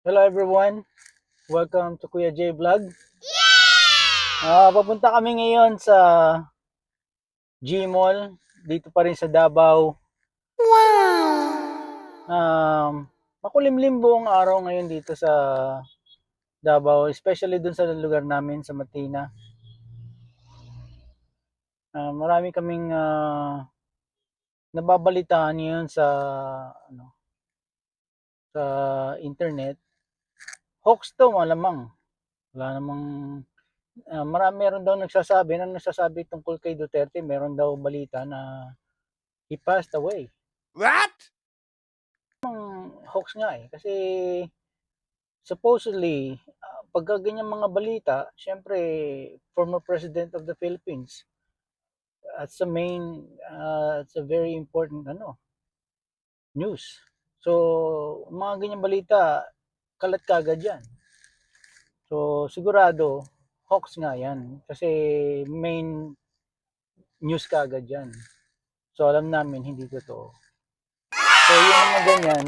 Hello everyone, welcome to Kuya J Vlog. Papunta kami ngayon sa Gmall, dito pa rin sa Davao. Makulimlim buong araw ngayon dito sa Davao, especially dun sa lugar namin sa Matina. Marami kaming nababalitaan ngayon sa internet. Hoax to malamang. Wala namang meron daw nagsasabi tungkol kay Duterte, meron daw balita na he passed away. What? Hoax nga eh. Kasi supposedly, pagka ganyan mga balita, syempre, former President of the Philippines, it's a very important news. So, mga ganyang balita, kalat kagad yan. So, sigurado, hoax nga yan. Kasi main news kagad yan. So, alam namin, hindi totoo. So, yung mga ganyan,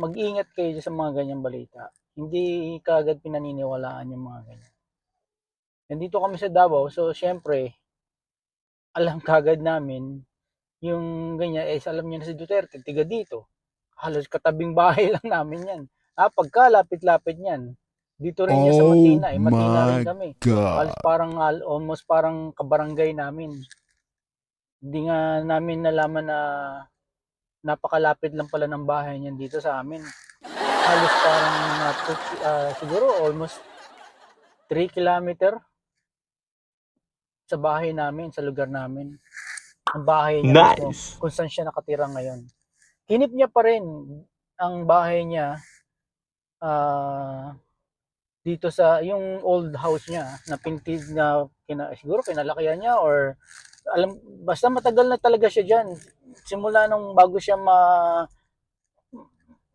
mag-ingat kayo sa mga ganyang balita. Hindi kaagad pinaniniwalaan yung mga ganyan. Nandito kami sa Davao, so syempre, alam kaagad namin yung ganyan, alam niyo na si Duterte, tiga dito. Halos katabing bahay lang namin yan. Pagka lapit-lapit niyan, dito rin niya sa Matina, Matina rin kami. Halos almost parang kabarangay namin. Hindi nga namin nalaman na napakalapit lang pala ng bahay niyan dito sa amin. Halos parang siguro almost 3 kilometer sa bahay namin, sa lugar namin. Ang bahay niya mismo, kung saan siya nakatira ngayon. Hinip niya pa rin ang bahay niya dito sa yung old house niya na pinted na siguro kinalakihan niya or basta matagal na talaga siya diyan. Simula nung bago siya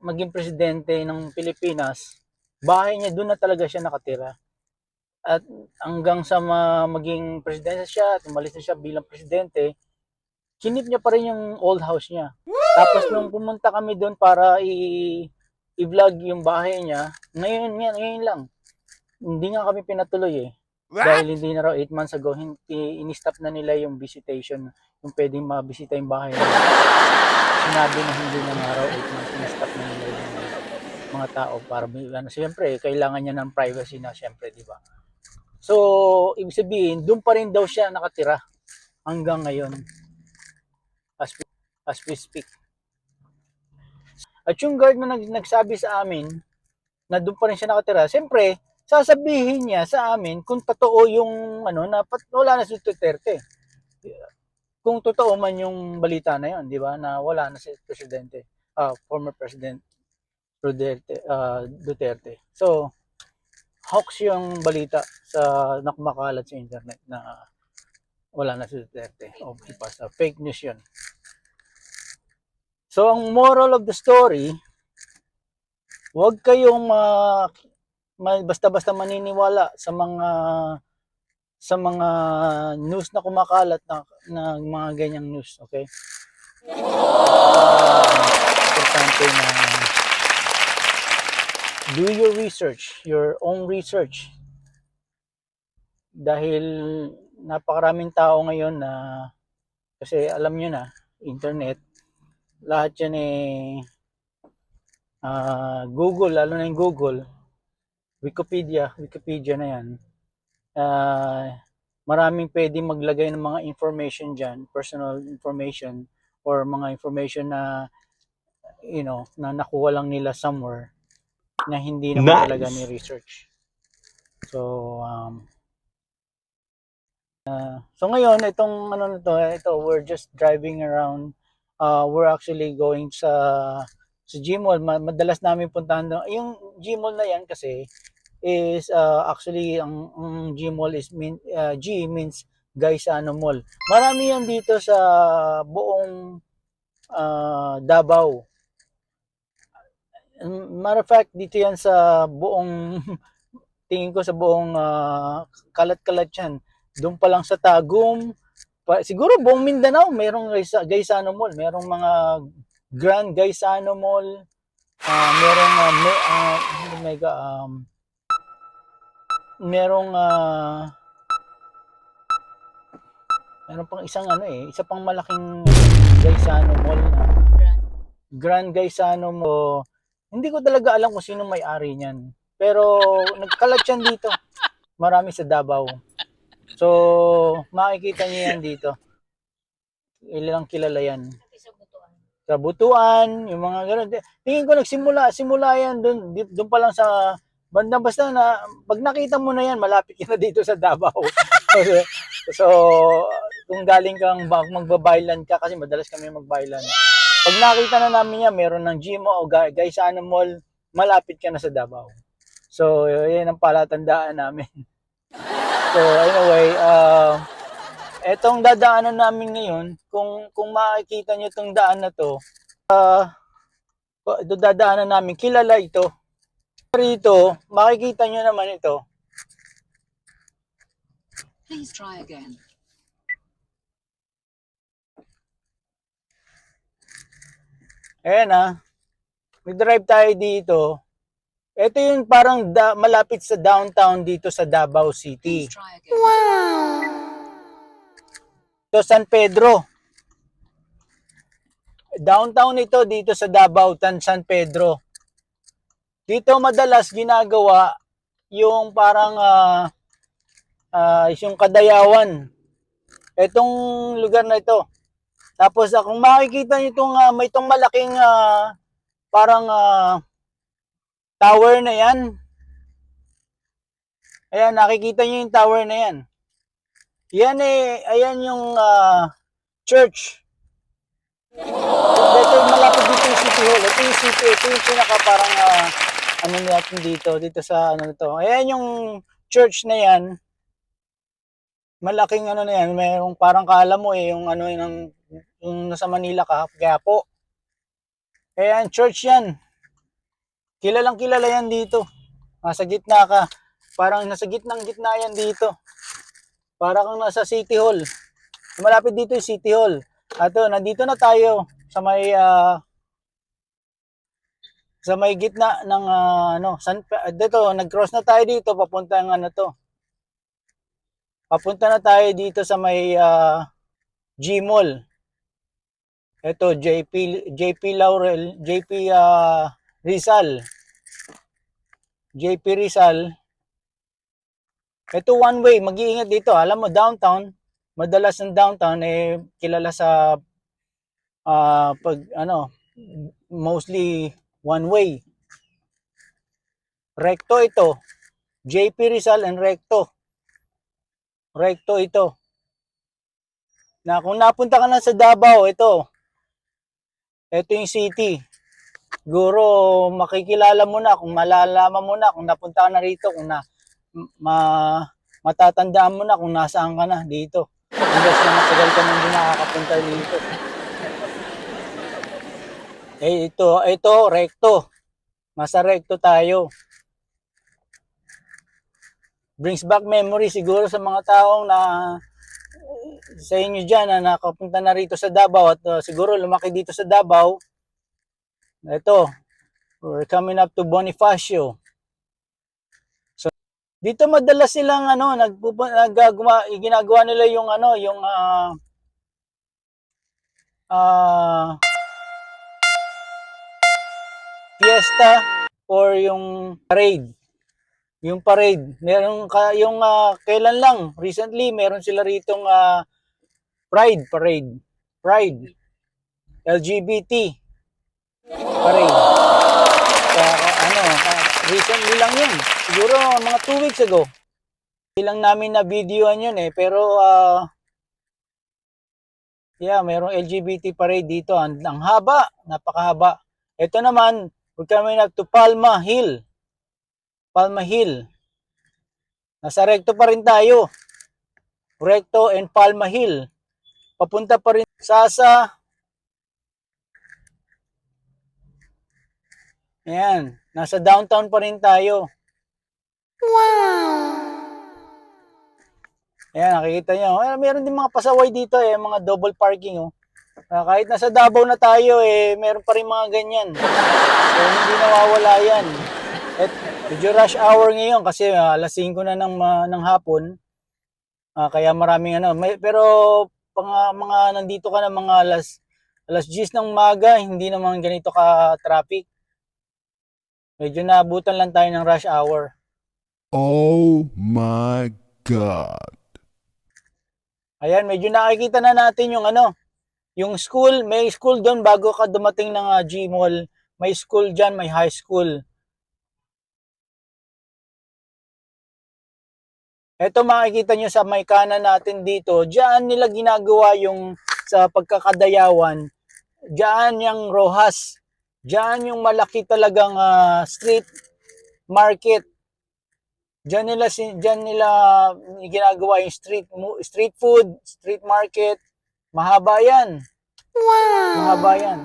maging presidente ng Pilipinas, bahay niya doon na talaga siya nakatira. At hanggang sa maging presidente siya at umalis na siya bilang presidente, kinip niya pa rin yung old house niya. Tapos nung pumunta kami doon para i-vlog yung bahay niya, ngayon lang. Hindi nga kami pinatuloy eh. What? Dahil hindi na raw 8 months ago, ini-stop na nila yung visitation, yung pwedeng mabisita yung bahay niya. Sinabi na hindi na nga raw 8 months, ini-stop na nila yung mga tao para siyempre, kailangan niya ng privacy na siyempre, di ba? So, ibig sabihin, doon pa rin daw siya nakatira hanggang ngayon as we speak. At yung guard na nagsabi sa amin na doon pa rin siya nakatira, siyempre, sasabihin niya sa amin kung totoo yung na wala na si Duterte. Kung totoo man yung balita na yun, di ba, na wala na si Presidente, former President Duterte. So, hoax yung balita na kumakalat sa internet na wala na si Duterte. Fake news yun. So, ang moral of the story, huwag kayong basta-basta maniniwala sa mga news na kumakalat na mga ganyang news, okay? Importante na do your research, your own research. Dahil napakaraming tao ngayon na kasi alam nyo na, internet, lahat yan Google, lalo na yung Google, Wikipedia na yan. Maraming pwedeng maglagay ng mga information dyan, personal information, or mga information na, na nakuha lang nila somewhere na hindi naman talaga ni research. So, so ngayon, ito, we're just driving around. We're actually going sa Gmall. Madalas namin puntahan doon. Yung Gmall na yan kasi is actually ang Gmall is G means Gaisano Mall. Marami yan dito sa buong Davao. Matter of fact, dito yan sa buong tingin ko sa buong kalat-kalat yan. Doon pa lang sa Tagum, siguro buong Mindanao, mayroong Gaisano Mall, mayroong mga Grand Gaisano Mall, merong mega merong meron pang isang isa pang malaking Gaisano Mall na Grand Gaisano Mall. Hindi ko talaga alam kung sino may-ari niyan. Pero nagkalat yan dito. Marami sa Davao. So, makikita niyo yan dito. Ilang kilala yan. Sa Butuan, yung mga gano'n. Tingin ko simula yan doon pa lang sa banda, basta na pag nakita mo na yan, malapit ka na dito sa Davao. So, kung galing kang magbabaylan ka, kasi madalas kami magbaylan. Pag nakita na namin yan, meron ng Gimo o Gaisano Mall, malapit ka na sa Davao. So, yan ang palatandaan namin. So, anyway, etong dadaanan namin ngayon, kung makikita nyo itong daan na to, dadaanan namin, kilala ito. Rito, makikita nyo naman ito. Please try again. Ayan may drive tayo dito. Ito yung parang malapit sa downtown dito sa Davao City. Please try again. Wow! Ito San Pedro. Downtown ito dito sa Davao, San Pedro. Dito madalas ginagawa yung parang yung Kadayawan. Itong lugar na ito. Tapos kung makikita niyo may itong malaking parang tower na yan. Ayan, nakikita niyo yung tower na yan. Ayan yung church. Ito yung malapit dito yung City Hall. Ito yung pinaka parang natin dito sa ito. Ayan yung church na yan. Malaking na yan, mayroong parang kala mo yung yung nasa Manila ka, kaya po. Kaya church yan. Kilalang kilala yan dito. Nasa gitna ka. Parang nasa gitna yan dito. Para kang nasa City Hall. Malapit dito yung City Hall. Nandito na tayo sa may gitna ng dito, nag-cross na tayo dito papunta ng Papunta na tayo dito sa may G-Mall. Ito, JP Laurel, JP Rizal. JP Rizal. Ito one way, mag-iingat dito. Alam mo, downtown, madalas ng downtown kilala sa mostly one way. Recto ito. JP Rizal and Recto. Recto ito. Na kung napunta ka na sa Davao, ito yung city. Siguro makikilala mo na, kung malalaman mo na, kung napunta ka na rito, kung matatandaan mo na kung nasaan ka na dito. Unless na matagal ka nang nakakapunta dito. Ito, Recto. Nasa Recto tayo. Brings back memory siguro sa mga taong sa inyo dyan na nakapunta na rito sa Davao at siguro lumaki dito sa Davao. Ito, we're coming up to Bonifacio. So, dito madalas silang ginagawa nila yung fiesta or yung parade. Yung parade, kailan lang, recently, meron sila ritong Pride parade. Pride. LGBT parade. Recently lang yun. Siguro mga 2 weeks ago. Hindi lang namin na videoan yun pero merong LGBT parade dito. Ang haba, napakahaba. Ito naman, we're coming up to Palma Hill. Palma Hill. Nasa Recto pa rin tayo. Recto and Palma Hill. Papunta pa rin Sasa. Ayan. Nasa downtown pa rin tayo. Wow! Ayan, nakikita nyo. Meron din mga pasaway dito mga double parking. Kahit nasa Davao na tayo, meron pa rin mga ganyan. So, hindi nawawala yan. At medyo rush hour ngayon kasi alas 5 na ng hapon. Kaya maraming pero mga nandito ka na mga alas 10 ng umaga, hindi naman ganito ka traffic. Medyo naabutan lang tayo ng rush hour. Oh my God. Ayan, medyo nakikita na natin yung school, may school doon bago ka dumating ng Gmall. May school diyan, may high school. Ito makikita nyo sa may kanan natin dito, diyan nila ginagawa yung sa pagkakadayawan. Diyan yung Rojas. Diyan yung malaki talagang street market. Diyan nila ginagawa yung street food, street market. Mahaba yan. Wow. Mahaba yan.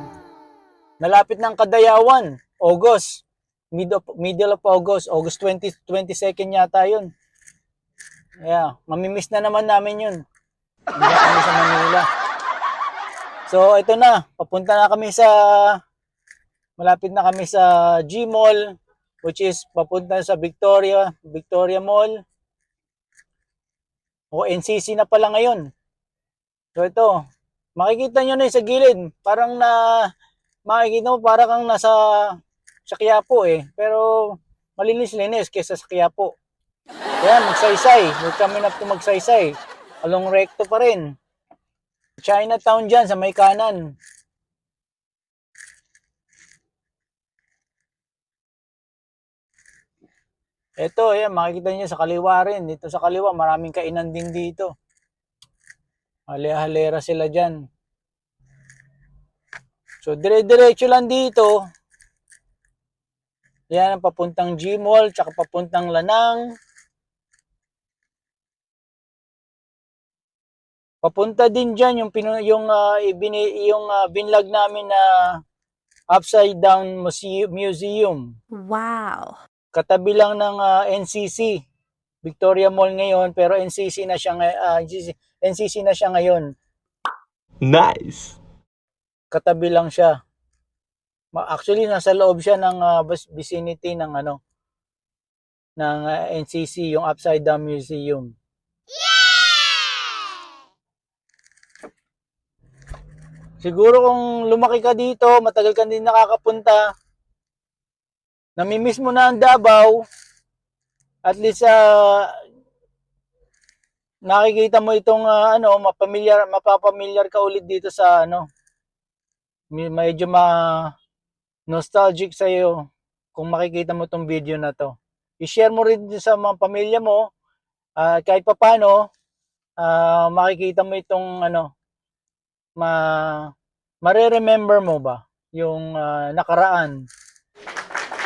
Malapit ng Kadayawan, August. Middle of August, August 22nd yata yun. Yeah, mamimiss na naman namin yun. Hindi kami sa Manila. So, ito na. Malapit na kami sa Gmall, which is papunta sa Victoria Mall. O NCC na pala ngayon. So, ito. Makikita nyo na yung sa gilid. Makikita mo para kang sa Quiapo Pero malinis-linis kaysa sa Quiapo. Kaya magsaysay. Huwag kami na magsaysay. Along recto pa rin. Chinatown dyan sa may kanan. Ito, makikita niyo sa kaliwa rin. Dito sa kaliwa, maraming kainan din dito. Halera sila dyan. So, dire-diretso lang dito. Yan ang papuntang Gmall, tsaka papuntang Lanang. Papunta din dyan yung binlog namin na Upside Down Museum. Wow. Katabi lang ng NCC. Victoria Mall ngayon, pero NCC na siya ngayon. Nice. Katabi lang siya. Actually, nasa loob siya ng vicinity ng NCC, yung Upside Down Museum. Siguro kung lumaki ka dito, matagal ka din nakakapunta, namimiss mo na ang Davao, at least nakikita mo itong mapapamilyar ka ulit dito sa medyo nostalgic sa iyo kung makikita mo itong video na to. I-share mo rin sa mga pamilya mo, kahit papaano makikita mo itong mare-remember mo ba yung nakaraan.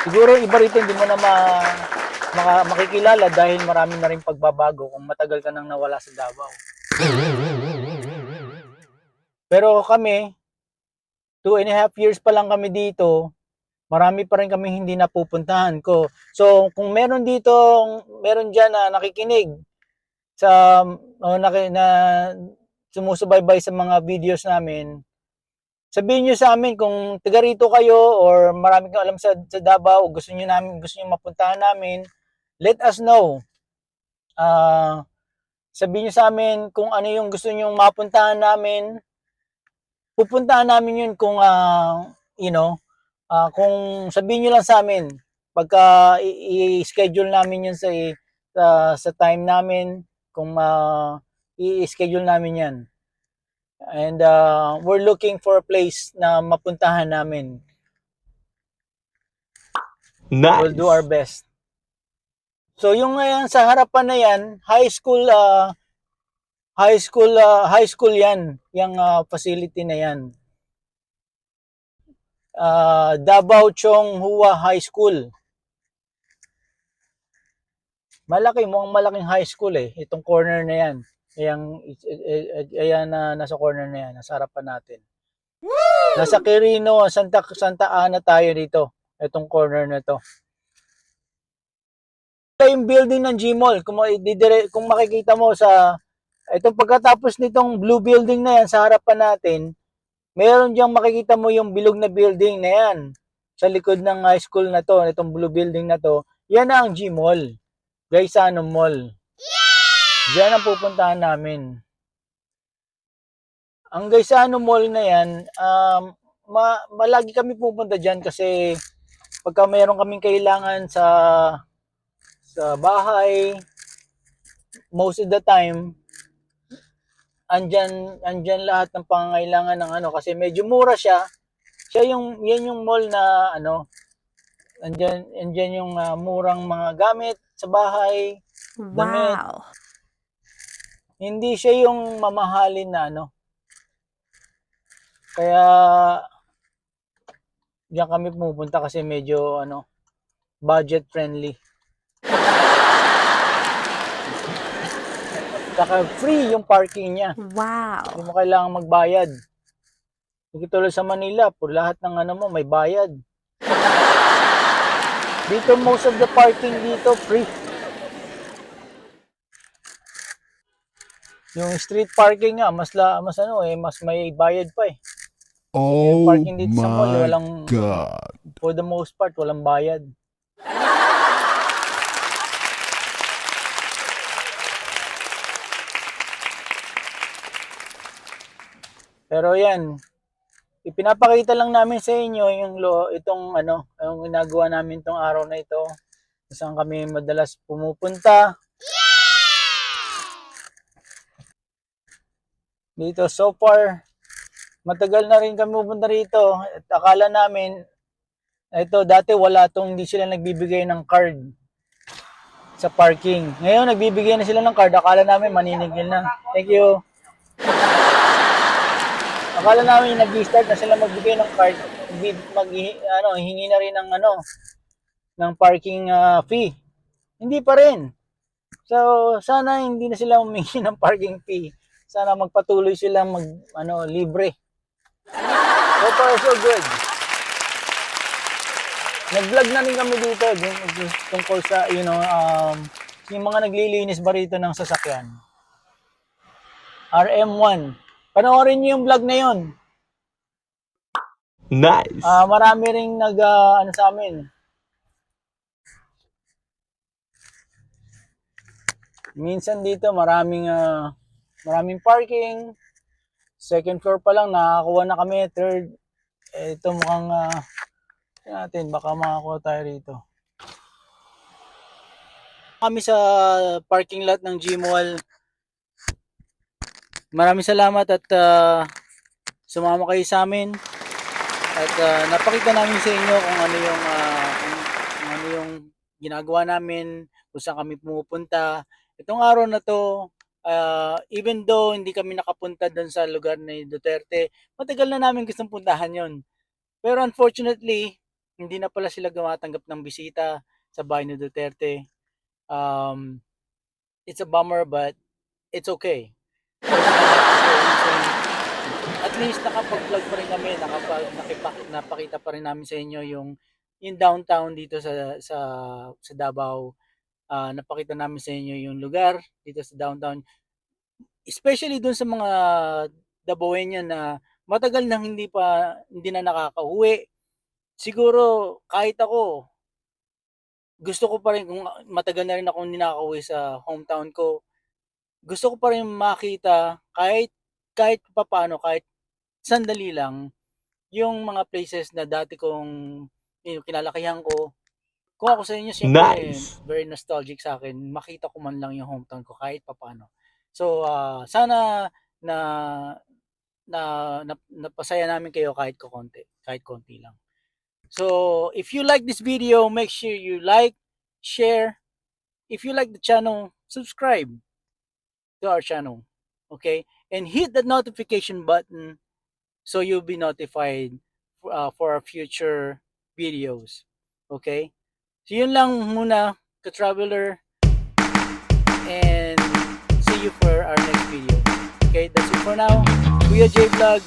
Siguro iba rito hindi mo na makikilala dahil marami na rin pagbabago kung matagal ka nang nawala sa Davao. Pero kami, 2.5 years pa lang kami dito, marami pa rin kami hindi napupuntahan ko. So, kung meron dyan na nakikinig na sumusubaybay sa mga videos namin, sabihin nyo sa amin kung taga rito kayo or marami kang alam sa Davao o gusto nyo mapuntahan namin, let us know. Sabihin nyo sa amin kung ano yung gusto nyo mapuntahan namin. Pupuntahan namin yun kung kung sabihin nyo lang sa amin pagka i-schedule namin yun sa time namin, kung i-schedule namin yan. And we're looking for a place na mapuntahan namin. Nice. We'll do our best. So yung sa harapan na yan, high school yan, yung facility na yan. Davao Chong Hua High School. Mukhang malaking high school itong corner na yan. Ayan nasa corner na yan, nasa harapan natin. Woo! Nasa Quirino, Santa Ana tayo dito. Itong corner na to. Ito yung building ng Gmall. Kung makikita mo itong pagkatapos nitong blue building na yan sa harapan natin, meron diyang makikita mo yung bilog na building na yan. Sa likod ng high school na to, itong blue building na to, yan na ang G-Mall. Gaisano Mall. Diyan ang pupuntahan namin. Ang Gaisano Mall na yan, malagi kami pupunta dyan kasi pagka mayroon kaming kailangan sa bahay, most of the time, andyan lahat ng pangangailangan ng ano kasi medyo mura siya. Yan yung mall na ano, andyan yung murang mga gamit sa bahay, damit. Wow. Hindi siya yung mamahalin na ano. Kaya diyan kami pumupunta kasi medyo ano, budget friendly. Saka free yung parking niya. Wow. Hindi mo kailangan magbayad. Hindi tulad sa Manila, por lahat ng ano mo may bayad. Dito most of the parking dito free. Yung street parking nga mas may bayad pa eh. Yung Oh parking dito sa mall, my God. for the most part walang bayad. Pero yan, ipinapakita lang namin sa inyo itong ginagawa namin tong araw na ito. Saan kami madalas pumupunta. Dito so far, matagal na rin kami pupunta rito. At akala namin, ito dati hindi sila nagbibigay ng card sa parking. Ngayon nagbibigay na sila ng card. Akala namin maninigil na. Thank you. Akala namin nag-start na sila magbigay ng card, hingi na rin ng parking fee. Hindi pa rin. So, sana hindi na sila humingi ng parking fee. Sana magpatuloy silang libre. So far, so good. Nag-vlog na rin kami dito tungkol sa, yung mga naglilinis ba rito ng sasakyan. RM1. Panoorin niyo yung vlog na yun. Nice. Marami ring sa amin. Minsan dito maraming parking. Second floor pa lang nakakuha na kami. Third, ito mukhang natin baka makakuha tayo rito. Kami sa parking lot ng G-Mall. Maraming salamat at sumama kayo sa amin at napakita namin sa inyo kung ano yung ginagawa namin, kung saan kami pumupunta. Itong araw na to, even though hindi kami nakapunta doon sa lugar ni Duterte, matagal na namin gustong puntahan yon. Pero unfortunately, hindi na pala sila gumatanggap ng bisita sa bahay ni Duterte. It's a bummer but it's okay. At least nakapag-vlog pa rin kami, napakita pa rin namin sa inyo yung downtown dito sa Davao. Napakita namin sa inyo yung lugar dito sa downtown. Especially dun sa mga Davaoeñan na matagal nang hindi na nakakauwi. Siguro kahit ako, gusto ko pa rin, kung matagal na rin ako hindi nakakauwi sa hometown ko, gusto ko pa rin makita kahit papaano, kahit sandali lang, yung mga places na dati kong kinalakihan ko. Kung ako sa inyo, siyempre, Nice. very nostalgic sa akin, makita ko man lang yung hometown ko kahit papaano. So, sana napasaya namin kayo kahit konti lang. So, if you like this video, make sure you like, share. If you like the channel, subscribe to our channel, okay? And hit the notification button so you'll be notified for our future videos, okay? So yun lang muna, ka-traveler, and see you for our next video. Okay, that's it for now. Kuya J Vlog.